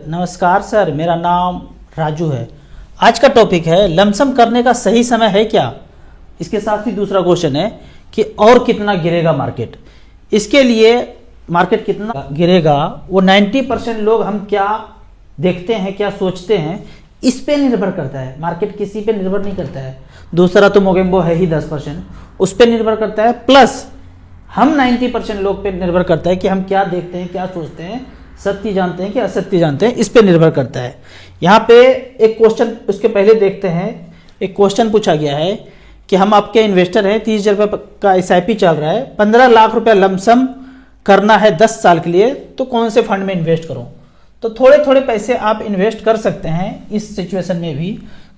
नमस्कार सर, मेरा नाम राजू है। आज का टॉपिक है लमसम करने का सही समय है क्या। इसके साथ ही दूसरा क्वेश्चन है कि और कितना गिरेगा मार्केट। इसके लिए मार्केट कितना गिरेगा वो 90% लोग हम क्या देखते हैं, क्या सोचते हैं, इस पे निर्भर करता है। मार्केट किसी पे निर्भर नहीं करता है। दूसरा तो मोगेम्बो है ही 10%, उस पे निर्भर करता है। प्लस हम 90% लोग पे निर्भर करता है कि हम क्या देखते हैं, क्या सोचते हैं, सत्य जानते हैं कि असत्य जानते हैं, इस पे निर्भर करता है। यहाँ पे एक क्वेश्चन उसके पहले देखते हैं। एक क्वेश्चन पूछा गया है कि हम आपके इन्वेस्टर हैं, 30,000 रुपये का SIP चल रहा है, 15 लाख रुपया लमसम करना है 10 साल के लिए, तो कौन से फंड में इन्वेस्ट करूं। तो थोड़े थोड़े पैसे आप इन्वेस्ट कर सकते हैं इस सिचुएशन में भी।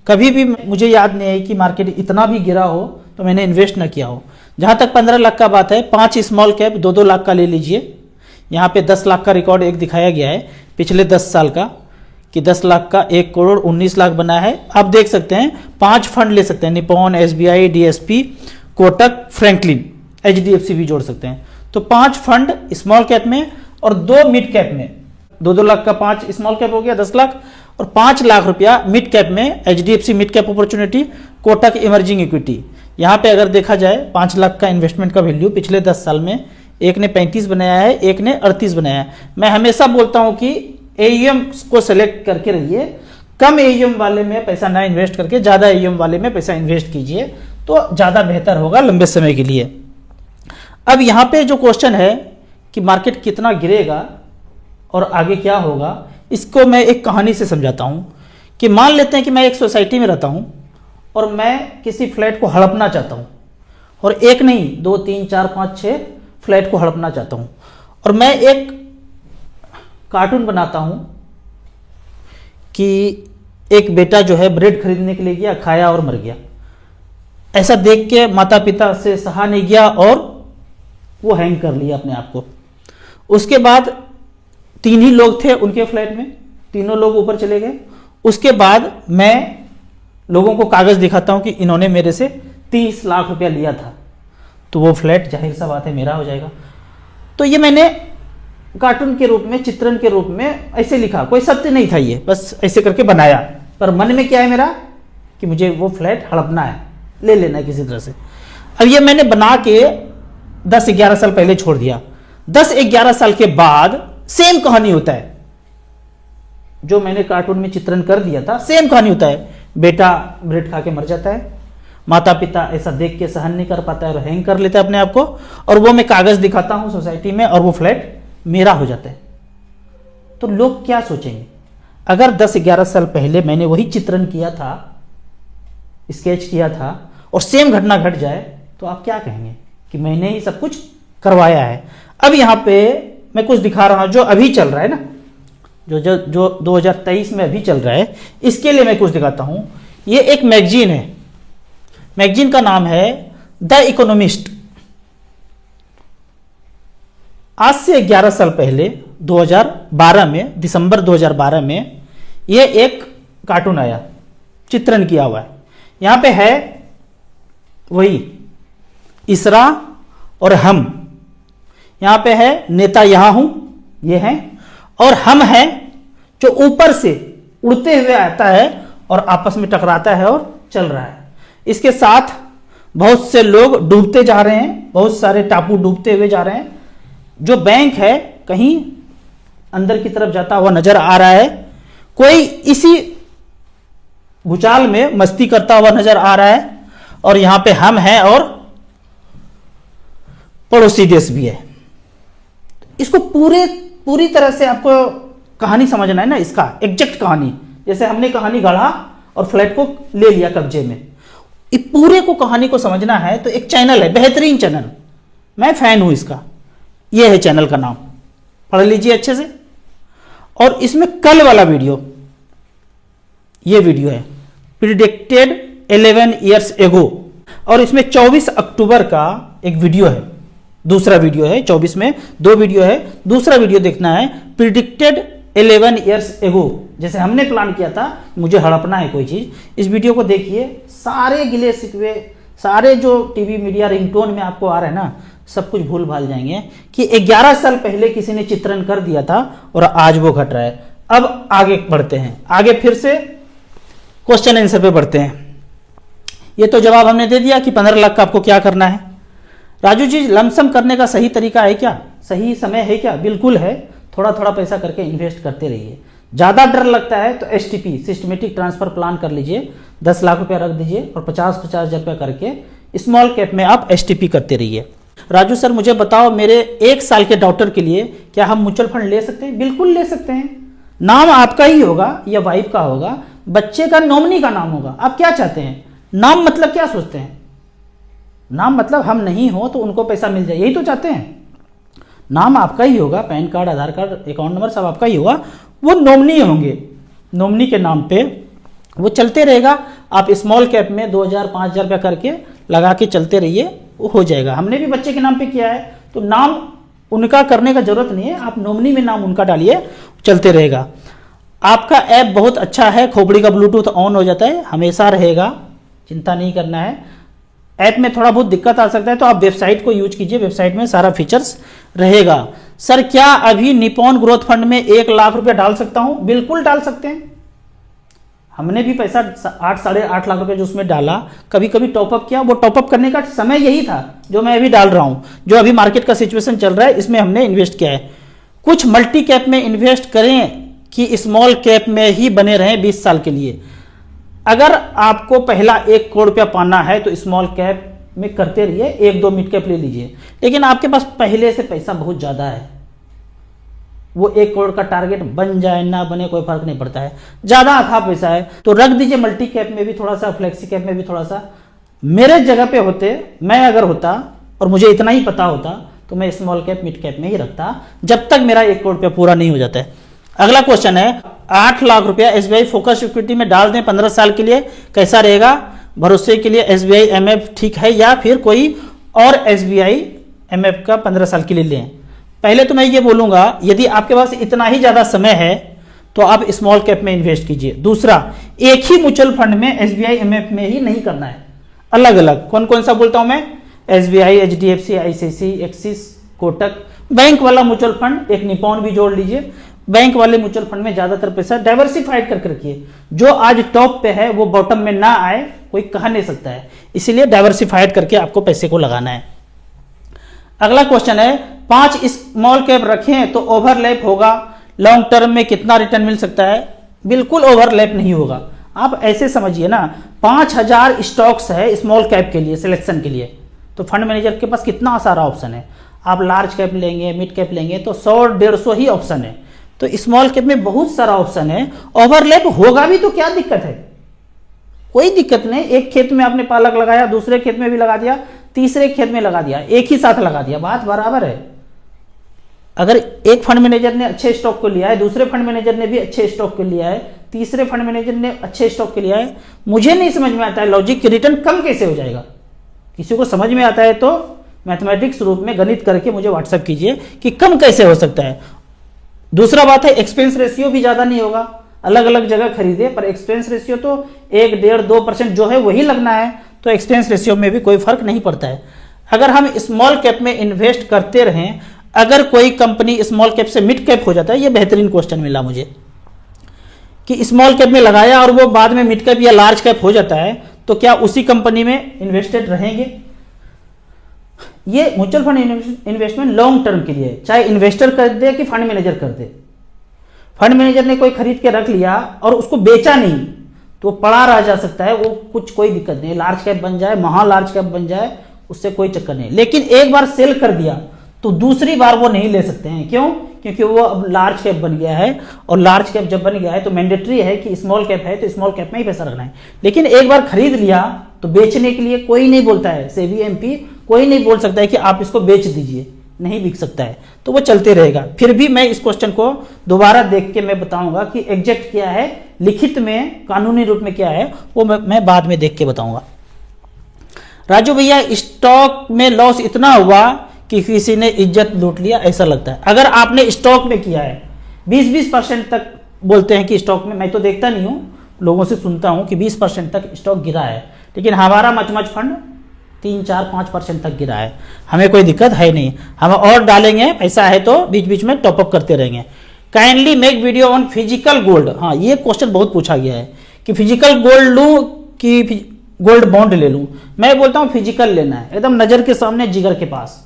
कभी भी मुझे याद नहीं है कि मार्केट इतना भी गिरा हो तो मैंने इन्वेस्ट ना किया हो। जहां तक 15 लाख का बात है, 5 स्मॉल कैप 2-2 लाख का ले लीजिए। यहाँ पे 10 लाख का रिकॉर्ड एक दिखाया गया है पिछले 10 साल का, कि 10 लाख का 1 करोड़ 19 लाख बना है। आप देख सकते हैं 5 फंड ले सकते हैं, Nippon, SBI, DSP, Kotak, Franklin, HDFC भी जोड़ सकते हैं। तो 5 फंड स्मॉल कैप में और 2 मिड कैप में, 2-2 लाख का 5 स्मॉल कैप हो गया 10 लाख, और 5 लाख रुपया मिड कैप में HDFC mid cap opportunity, Kotak emerging equity. यहाँ पे अगर देखा जाए 5 लाख का इन्वेस्टमेंट का वैल्यू पिछले 10 साल में एक ने 35 बनाया है, एक ने 38 बनाया है। मैं हमेशा बोलता हूं कि AUM को सेलेक्ट करके रहिए। कम AUM वाले में पैसा ना इन्वेस्ट करके ज़्यादा AUM वाले में पैसा इन्वेस्ट कीजिए, तो ज़्यादा बेहतर होगा लंबे समय के लिए। अब यहाँ पे जो क्वेश्चन है कि मार्केट कितना गिरेगा और आगे क्या होगा, इसको मैं एक कहानी से समझाता हूँ। कि मान लेते हैं कि मैं एक सोसाइटी में रहता हूँ और मैं किसी फ्लैट को हड़पना चाहता हूँ, और एक नहीं 2, 3, 4, 5, 6 फ्लैट को हड़पना चाहता हूँ। और मैं एक कार्टून बनाता हूँ कि एक बेटा जो है ब्रेड खरीदने के लिए गया, खाया और मर गया। ऐसा देख के माता पिता से सहा नहीं गया और वो हैंग कर लिया अपने आप को। उसके बाद 3 ही लोग थे उनके फ्लैट में, तीनों लोग ऊपर चले गए। उसके बाद मैं लोगों को कागज दिखाता हूं कि इन्होंने मेरे से 30 लाख रुपया लिया था, तो वो फ्लैट जाहिर सा बात है मेरा हो जाएगा। तो ये मैंने कार्टून के रूप में, चित्रण के रूप में ऐसे लिखा, कोई सत्य नहीं था, ये बस ऐसे करके बनाया। पर मन में क्या है मेरा कि मुझे वो फ्लैट हड़पना है, ले लेना है किसी तरह से। अब ये मैंने बना के 10-11 साल पहले छोड़ दिया। 10-11 साल के बाद सेम कहानी होता है। जो मैंने कार्टून में चित्रण कर दिया था सेम कहानी होता है। बेटा ब्रेड खा के मर जाता है, माता पिता ऐसा देख के सहन नहीं कर पाता है और हैंग कर लेता है अपने आप को, और वो मैं कागज दिखाता हूं सोसाइटी में और वो फ्लैट मेरा हो जाता है। तो लोग क्या सोचेंगे? अगर 10-11 साल पहले मैंने वही चित्रण किया था, स्केच किया था, और सेम घटना घट जाए, तो आप क्या कहेंगे कि मैंने ही सब कुछ करवाया है। अब यहां पे मैं कुछ दिखा रहा हूं जो अभी चल रहा है ना, जो 2023 में अभी चल रहा है, इसके लिए मैं कुछ दिखाता हूं। ये एक मैगजीन है, मैगजीन का नाम है द इकोनॉमिस्ट। आज से 11 साल पहले 2012 में, दिसंबर 2012 में ये एक कार्टून आया, चित्रण किया हुआ है। यहां पे है वही इसरा और हम। यहां पे है नेता यहां हूं, ये है, और हम हैं जो ऊपर से उड़ते हुए आता है और आपस में टकराता है और चल रहा है। इसके साथ बहुत से लोग डूबते जा रहे हैं, बहुत सारे टापू डूबते हुए जा रहे हैं। जो बैंक है कहीं अंदर की तरफ जाता हुआ नजर आ रहा है, कोई इसी भूचाल में मस्ती करता हुआ नजर आ रहा है, और यहां पे हम हैं और पड़ोसी देश भी है। इसको पूरी तरह से आपको कहानी समझना है ना, इसका एग्जैक्ट कहानी। जैसे हमने कहानी गढ़ा और फ्लैट को ले लिया कब्जे में, इस पूरे को कहानी को समझना है तो एक चैनल है, बेहतरीन चैनल, मैं फैन हूं इसका। यह है चैनल का नाम, पढ़ लीजिए अच्छे से। और इसमें कल वाला वीडियो, यह वीडियो है प्रिडिक्टेड 11 years ago, और इसमें 24 अक्टूबर का एक वीडियो है, दूसरा वीडियो है। 24 में 2 वीडियो है, दूसरा वीडियो देखना है प्रिडिक्टेड 11 years ago। जैसे हमने प्लान किया था मुझे हड़पना है कोई चीज, इस वीडियो को देखिए। सारे गिले शिकवे, सारे जो टीवी मीडिया रिंगटोन में आपको आ रहा है ना, सब कुछ भूल भाल जाएंगे कि 11 साल पहले किसी ने चित्रण कर दिया था और आज वो घट रहा है। अब आगे बढ़ते हैं, आगे फिर से क्वेश्चन आंसर पे बढ़ते हैं। ये तो जवाब हमने दे दिया कि 15 लाख का आपको क्या करना है। राजू जी, लमसम करने का सही तरीका है क्या, सही समय है क्या? बिल्कुल है, थोड़ा थोड़ा पैसा करके इन्वेस्ट करते रहिए। ज़्यादा डर लगता है तो STP सिस्टमेटिक ट्रांसफर प्लान कर लीजिए, 10 लाख रुपया रख दीजिए और 50-50 हज़ार रुपया करके स्मॉल कैप में आप STP करते रहिए। राजू सर मुझे बताओ, मेरे 1 साल के डॉक्टर के लिए क्या हम म्यूचुअल फंड ले सकते हैं? बिल्कुल ले सकते हैं। नाम आपका ही होगा या वाइफ का होगा, बच्चे का नॉमिनी का नाम होगा। आप क्या चाहते हैं? नाम मतलब क्या सोचते हैं? नाम मतलब हम नहीं हो तो उनको पैसा मिल जाए, यही तो चाहते हैं। नाम आपका ही होगा, पैन कार्ड, आधार कार्ड, अकाउंट नंबर सब आपका ही होगा, वो नॉमिनी होंगे, नॉमिनी के नाम पे वो चलते रहेगा। आप स्मॉल कैप में 2000-5000 रुपया करके लगा के चलते रहिए, वो हो जाएगा। हमने भी बच्चे के नाम पे किया है, तो नाम उनका करने का जरूरत नहीं है, आप नॉमिनी में नाम उनका डालिए, चलते रहेगा। आपका ऐप बहुत अच्छा है, खोपड़ी का ब्लूटूथ ऑन हो जाता है, हमेशा रहेगा, चिंता नहीं करना है। ऐप में थोड़ा बहुत दिक्कत आ सकता है तो आप वेबसाइट को यूज कीजिए, वेबसाइट में सारा फीचर्स रहेगा। सर क्या अभी निपॉन ग्रोथ फंड में 1 लाख रुपया डाल सकता हूं? बिल्कुल डाल सकते हैं। हमने भी पैसा 8-8.5 लाख रुपए जो उसमें डाला, कभी कभी टॉपअप किया, वो टॉपअप करने का समय यही था जो मैं अभी डाल रहा हूं, जो अभी मार्केट का सिचुएशन चल रहा है इसमें हमने इन्वेस्ट किया है। कुछ मल्टी कैप में इन्वेस्ट करें कि स्मॉल कैप में ही बने रहें 20 साल के लिए? अगर आपको पहला 1 करोड़ रुपया पाना है तो स्मॉल कैप में करते रहिए, 1-2 मिड कैप ले लीजिए, लेकिन आपके पास पहले से पैसा बहुत ज़्यादा है, वो 1 करोड़ का टारगेट बन जाए ना बने कोई फर्क नहीं पड़ता है, ज़्यादा अथा पैसा है तो रख दीजिए मल्टी कैप में भी थोड़ा सा, फ्लेक्सी कैप में भी थोड़ा सा। मेरे जगह पे होते, मैं अगर होता और मुझे इतना ही पता होता तो मैं स्मॉल कैप मिड कैप में ही रखता जब तक मेरा 1 करोड़ रुपया पूरा नहीं हो जाता है। अगला क्वेश्चन है, 8 लाख रुपया SBI फोकस इक्विटी में डाल दें 15 साल के लिए, कैसा रहेगा? भरोसे के लिए SBI MF ठीक है या फिर कोई और SBI MF का 15 साल के लिए लें? पहले तो मैं ये बोलूंगा, यदि आपके पास इतना ही ज्यादा समय है तो आप स्मॉल कैप में इन्वेस्ट कीजिए। दूसरा, एक ही म्यूचुअल फंड में SBI MF में ही नहीं करना है, अलग अलग। कौन कौन सा बोलता हूं मैं? SBI, HDFC, ICICI, axis, Kotak, bank वाला म्यूचुअल फंड, एक निपॉन भी जोड़ लीजिए। बैंक वाले म्यूचुअल फंड में ज्यादातर पैसा डाइवर्सिफाइड करके रखिए, जो आज टॉप पे है वो बॉटम में ना आए, कोई कह नहीं सकता है, इसीलिए डाइवर्सिफाइड करके आपको पैसे को लगाना है। अगला क्वेश्चन है, 5 स्मॉल कैप रखें तो ओवरलैप होगा, लॉन्ग टर्म में कितना रिटर्न मिल सकता है? बिल्कुल ओवरलैप नहीं होगा। आप ऐसे समझिए ना, 5000 स्टॉक्स है स्मॉल कैप के लिए, सिलेक्शन के लिए, तो फंड मैनेजर के पास कितना सारा ऑप्शन है। आप लार्ज कैप लेंगे, मिड कैप लेंगे तो 100-150 ही ऑप्शन है, तो स्मॉल कैप में बहुत सारा ऑप्शन है। ओवरलैप होगा भी तो क्या दिक्कत है? कोई दिक्कत नहीं। एक खेत में आपने पालक लगाया, दूसरे खेत में भी लगा दिया, तीसरे खेत में लगा दिया, एक ही साथ लगा दिया, बात बराबर है। अगर एक फंड मैनेजर ने अच्छे स्टॉक को लिया है, दूसरे फंड मैनेजर ने भी अच्छे स्टॉक को लिया है, तीसरे फंड मैनेजर ने अच्छे स्टॉक के लिया है, मुझे नहीं समझ में आता है लॉजिक कि रिटर्न कम कैसे हो जाएगा। किसी को समझ में आता है तो मैथमेटिक्स रूप में गणित करके मुझे व्हाट्सएप कीजिए कि कम कैसे हो सकता है। दूसरा बात है, एक्सपेंस रेशियो भी ज्यादा नहीं होगा। अलग अलग जगह खरीदे पर एक्सपेंस रेशियो तो 1-1.5-2% जो है वही लगना है, तो एक्सपेंस रेशियो में भी कोई फर्क नहीं पड़ता है। अगर हम स्मॉल कैप में इन्वेस्ट करते रहें, अगर कोई कंपनी स्मॉल कैप से मिड कैप हो जाता है, ये बेहतरीन क्वेश्चन मिला मुझे कि स्मॉल कैप में लगाया और वो बाद में मिड कैप या लार्ज कैप हो जाता है, तो क्या उसी कंपनी में इन्वेस्टेड रहेंगे? ये mutual fund investment long term के लिए, चाहे इन्वेस्टर कर दे कि फंड मैनेजर कर दे। फंड मैनेजर ने कोई खरीद के रख लिया और उसको बेचा नहीं तो पड़ा रह जा सकता है, वो कुछ कोई दिक्कत नहीं, लार्ज कैप बन जाए, महा लार्ज कैप बन जाए, उससे कोई चक्कर नहीं। लेकिन एक बार सेल कर दिया तो दूसरी बार वो नहीं ले सकते हैं। क्यों? क्योंकि वो अब लार्ज कैप बन गया है, और लार्ज कैप जब बन गया है तो मैंडेटरी है कि स्मॉल कैप है तो स्मॉल कैप में ही पैसा रखना है। लेकिन एक बार खरीद लिया तो बेचने के लिए कोई नहीं बोलता है, सेबी एमपी कोई नहीं बोल सकता है कि आप इसको बेच दीजिए, नहीं बिक सकता है, तो वो चलते रहेगा। फिर भी मैं इस क्वेश्चन को दोबारा देख के मैं बताऊंगा कि एग्जैक्ट क्या है, लिखित में कानूनी रूप में क्या है, वो मैं बाद में देख के बताऊंगा। राजू भैया, स्टॉक में लॉस इतना हुआ कि किसी ने इज्जत लूट लिया ऐसा लगता है। अगर आपने स्टॉक में किया है 20% तक बोलते हैं कि स्टॉक में, मैं तो देखता नहीं हूं, लोगों से सुनता हूं कि 20% तक स्टॉक गिरा है, लेकिन हमारा मच फंड 3-4-5% तक गिरा है, हमें कोई दिक्कत है नहीं, हम और डालेंगे, पैसा है तो बीच बीच में टॉपअप करते रहेंगे। Kindly make video on physical gold. हाँ, ये क्वेश्चन बहुत पूछा गया है कि फिजिकल गोल्ड लूं कि गोल्ड बॉन्ड ले लूं। मैं बोलता हूं फिजिकल लेना है, एकदम नजर के सामने, जिगर के पास।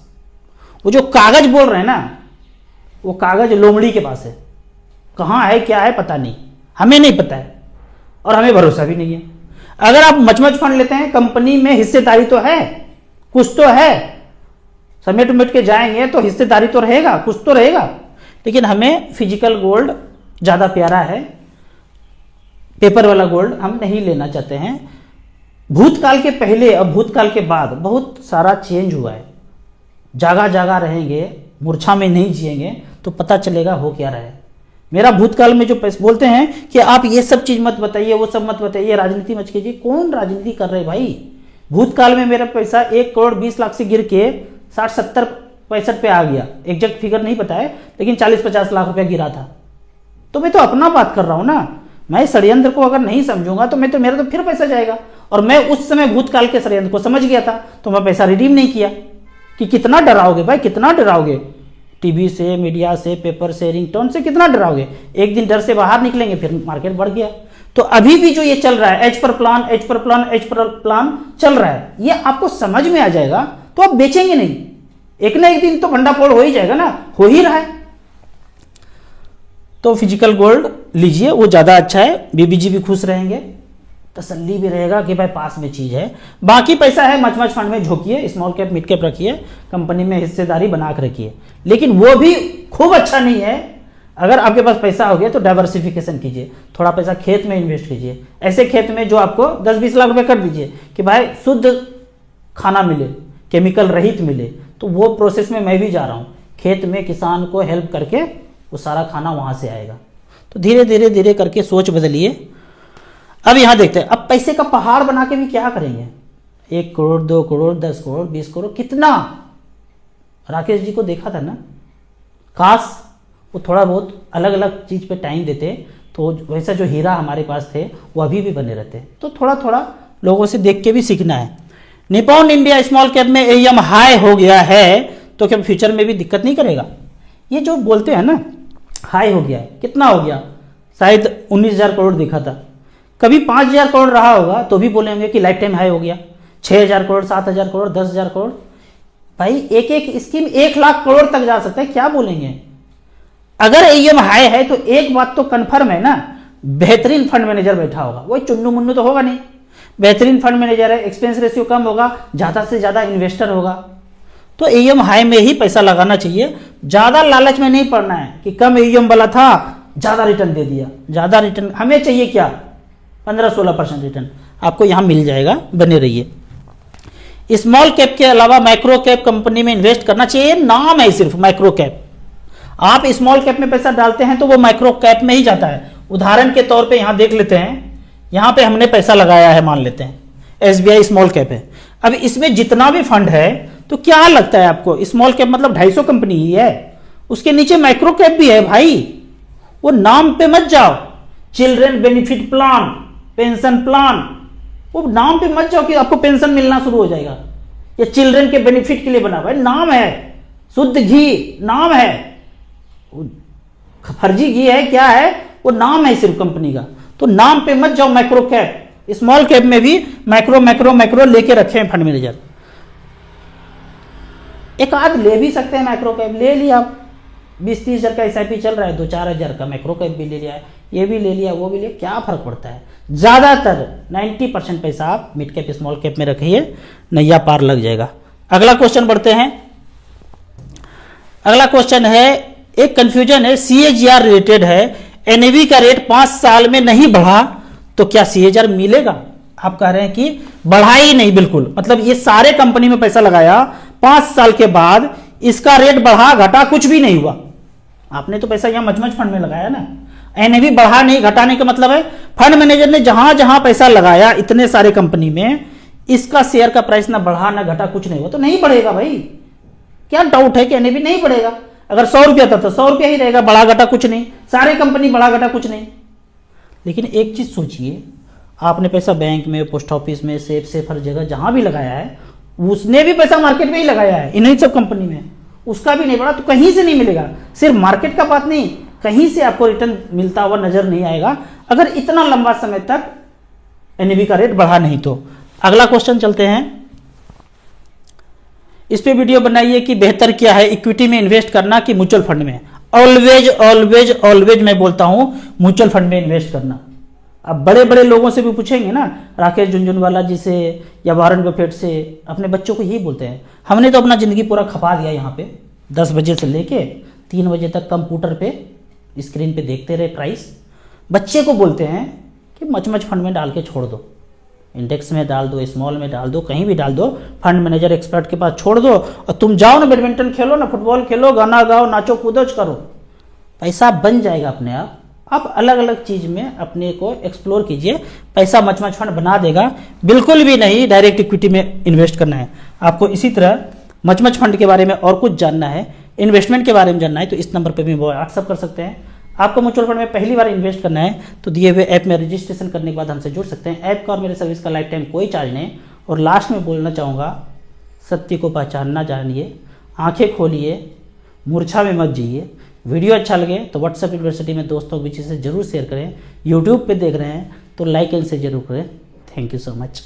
वो जो कागज बोल रहे हैं ना, वो कागज लोमड़ी के पास है, कहां है क्या है पता नहीं, हमें नहीं पता है और हमें भरोसा भी नहीं है। अगर आप मचमच फंड लेते हैं, कंपनी में हिस्सेदारी तो है, कुछ तो है, समेट उमेट के जाएंगे तो हिस्सेदारी तो रहेगा, कुछ तो रहेगा। लेकिन हमें फिजिकल गोल्ड ज्यादा प्यारा है, पेपर वाला गोल्ड हम नहीं लेना चाहते हैं। भूतकाल के पहले और भूतकाल के बाद बहुत सारा चेंज हुआ है। जागा जागा रहेंगे, मूर्छा में नहीं जिएंगे तो पता चलेगा हो क्या रहा है। मेरा भूतकाल में जो पैसे बोलते हैं कि आप ये सब चीज मत बताइए, वो सब मत बताइए, राजनीति मत कीजिए, कौन राजनीति कर रहे भाई? भूतकाल में मेरा पैसा 1 करोड़ 20 लाख से गिर के 60 70 65 पे आ गया, एग्जैक्ट फिगर नहीं पता है, लेकिन 40-50 लाख रुपया गिरा था। तो मैं तो अपना बात कर रहा हूं ना, मैं षड्यंत्र को अगर नहीं समझूंगा तो मेरा तो फिर पैसा जाएगा। और मैं उस समय भूतकाल के षड्यंत्र को समझ गया था तो मैं पैसा रिडीम नहीं किया। कि कितना डराओगे भाई, कितना डराओगे? टीवी से, मीडिया से, पेपर से, रिंगटोन से कितना डराओगे? एक दिन डर से बाहर निकलेंगे, फिर मार्केट बढ़ गया। तो अभी भी जो ये चल रहा है, as per plan, as per plan, as per plan चल रहा है, ये आपको समझ में आ जाएगा तो आप बेचेंगे नहीं। एक ना एक दिन तो भंडाफोड़ हो ही जाएगा ना, हो ही रहा है। तो फिजिकल गोल्ड लीजिए, वो ज्यादा अच्छा है, बीबीजी भी खुश रहेंगे, तसल्ली भी रहेगा कि भाई पास में चीज है। बाकी पैसा है मच फंड में झोंकिए, स्मॉल कैप मिड कैप रखिए, कंपनी में हिस्सेदारी बना के रखिए, लेकिन वो भी खूब अच्छा नहीं है। अगर आपके पास पैसा हो गया तो डाइवर्सिफिकेशन कीजिए, थोड़ा पैसा खेत में इन्वेस्ट कीजिए, ऐसे खेत में जो आपको 10-20 लाख रुपए कर दीजिए कि भाई शुद्ध खाना मिले, केमिकल रहित मिले। तो वो प्रोसेस में मैं भी जा रहा हूं, खेत में किसान को हेल्प करके वो सारा खाना वहां से आएगा। तो धीरे धीरे धीरे करके सोच बदलिए। अब यहां देखते हैं, अब पैसे का पहाड़ बना के भी क्या करेंगे? 1 करोड़, 2 करोड़, 10 करोड़, 20 करोड़, कितना? राकेश जी को देखा था ना, काश वो थोड़ा बहुत अलग अलग चीज पे टाइम देते तो वैसा जो हीरा हमारे पास थे वो अभी भी बने रहते। तो थोड़ा थोड़ा लोगों से देख के भी सीखना है। निपॉन इंडिया स्मॉल कैप में एएम हाई हो गया है तो क्या फ्यूचर में भी दिक्कत नहीं करेगा? ये जो बोलते हैं ना हाई हो गया है, कितना हो गया? शायद 19,000 करोड़ दिखा था, कभी 5,000 करोड़ रहा होगा तो भी बोलेंगे कि लाइफ टाइम हाई हो गया। 6,000 करोड़, 7,000 करोड़, 10,000 करोड़, भाई एक एक स्कीम 1 लाख करोड़ तक जा सकता है, क्या बोलेंगे? अगर एएम हाई है तो एक बात तो कंफर्म है ना, बेहतरीन फंड मैनेजर बैठा होगा, वही चुन्नू मुन्नू तो होगा नहीं। बेहतरीन फंड मैनेजर है, एक्सपेंस रेशियो कम होगा, ज्यादा से ज्यादा इन्वेस्टर होगा। तो एएम हाई में ही पैसा लगाना चाहिए, ज्यादा लालच में नहीं पड़ना है कि कम एएम वाला था ज्यादा रिटर्न दे दिया। ज्यादा रिटर्न हमें चाहिए क्या? 15-16% रिटर्न आपको यहां मिल जाएगा, बने रहिए। स्मॉल कैप के अलावा माइक्रो कैप कंपनी में इन्वेस्ट करना चाहिए, नाम है सिर्फ माइक्रो कैप। आप स्मॉल कैप में पैसा डालते हैं तो वो माइक्रो कैप में ही जाता है। उदाहरण के तौर पे यहां देख लेते हैं, यहां पे हमने पैसा लगाया है, मान लेते हैं एसबीआई स्मॉल कैप है। अब इसमें जितना भी फंड है तो क्या लगता है आपको? स्मॉल कैप मतलब 250 कंपनी ही है, उसके नीचे माइक्रो कैप भी है भाई। वो नाम पे मत जाओ, children benefit plan, pension plan, वो नाम पे मत जाओ कि आपको पेंशन मिलना शुरू हो जाएगा या चिल्ड्रन के बेनिफिट के लिए बना हुआ है। नाम है, शुद्ध घी नाम है, फर्जी घी है क्या है, वो नाम है सिर्फ कंपनी का। तो नाम पे मत जाओ माइक्रो कैप। स्मॉल कैप में भी मैक्रो मैक्रो मैक्रो लेके रखे हैं फंड मैनेजर। एक आध ले भी सकते हैं माइक्रो कैप, ले लिया, 20-30 हजार का एसआईपी चल रहा है, 2-4 हजार का मैक्रो कैप भी ले लिया, ये भी ले लिया, वो भी ले, क्या फर्क पड़ता है? ज्यादातर 90% पैसा आप मिड कैप स्मॉल कैप में रखिए, नैया पार लग जाएगा। अगला क्वेश्चन बढ़ते हैं। अगला क्वेश्चन है, एक कंफ्यूजन है, सीएजीआर रिलेटेड है। एनएवी का रेट 5 साल में नहीं बढ़ा तो क्या सीएजीआर मिलेगा? आप कह रहे हैं कि बढ़ा ही नहीं, बिल्कुल, मतलब ये सारे कंपनी में पैसा लगाया, 5 साल के बाद इसका रेट बढ़ा घटा कुछ भी नहीं हुआ। आपने तो पैसा यहां मचमच फंड में लगाया ना, एनएवी बढ़ा नहीं घटाने का मतलब है फंड मैनेजर ने जहां जहां पैसा लगाया इतने सारे कंपनी में, इसका शेयर का प्राइस ना बढ़ा ना घटा, कुछ नहीं हुआ, तो नहीं बढ़ेगा भाई। क्या डाउट है कि एनएवी नहीं बढ़ेगा? अगर 100 रुपया था तो 100 रुपया ही रहेगा, बढ़ा घटा कुछ नहीं, सारे कंपनी बढ़ा घटा कुछ नहीं। लेकिन एक चीज सोचिए, आपने पैसा बैंक में, पोस्ट ऑफिस में, सेफ हर जगह जहां भी लगाया है, उसने भी पैसा मार्केट में ही लगाया है, इन्हीं सब कंपनी में, उसका भी नहीं बढ़ा तो कहीं से नहीं मिलेगा। सिर्फ मार्केट का बात नहीं, कहीं से आपको रिटर्न मिलता हुआ नजर नहीं आएगा अगर इतना लंबा समय तक एनएवी का रेट बढ़ा नहीं तो। अगला क्वेश्चन चलते हैं। इस पे वीडियो बनाइए कि बेहतर क्या है, इक्विटी में इन्वेस्ट करना कि म्यूचुअल फंड में। ऑलवेज ऑलवेज ऑलवेज मैं बोलता हूं म्यूचुअल फंड में इन्वेस्ट करना। अब बड़े बड़े लोगों से भी पूछेंगे ना, राकेश झुनझुनवाला जी से या वारन बफेट से, अपने बच्चों को यही बोलते हैं। हमने तो अपना जिंदगी पूरा खपा दिया यहाँ पे, 10 बजे से लेके 3 बजे तक कंप्यूटर पे स्क्रीन पे देखते रहे प्राइस। बच्चे को बोलते हैं कि मच फंड में डाल के छोड़ दो, इंडेक्स में डाल दो, स्मॉल में डाल दो, कहीं भी डाल दो, फंड मैनेजर एक्सपर्ट के पास छोड़ दो और तुम जाओ ना बैडमिंटन खेलो ना, फुटबॉल खेलो, गाना गाओ, नाचो कूदो करो, पैसा बन जाएगा अपने आप। आप अलग अलग चीज में अपने को एक्सप्लोर कीजिए, पैसा मच फंड बना देगा। बिल्कुल भी नहीं डायरेक्ट इक्विटी में इन्वेस्ट करना है आपको। इसी तरह मच फंड के बारे में और कुछ जानना है, इन्वेस्टमेंट के बारे में जानना है तो इस नंबर पर भी व्हाट्सअप कर सकते हैं। आपको म्यूचुअल फंड में पहली बार इन्वेस्ट करना है तो दिए हुए ऐप में रजिस्ट्रेशन करने के बाद हमसे जुड़ सकते हैं। ऐप का और मेरे सर्विस का लाइफ टाइम कोई चार्ज नहीं। और लास्ट में बोलना चाहूँगा, सत्य को पहचानना जानिए, आंखें खोलिए, मूर्छा में मत जाइए। वीडियो अच्छा लगे तो व्हाट्सएप यूनिवर्सिटी में दोस्तों के बीच से जरूर शेयर करें। यूट्यूब पे देख रहे हैं तो लाइक एंड शेयर जरूर करें। Thank you so much.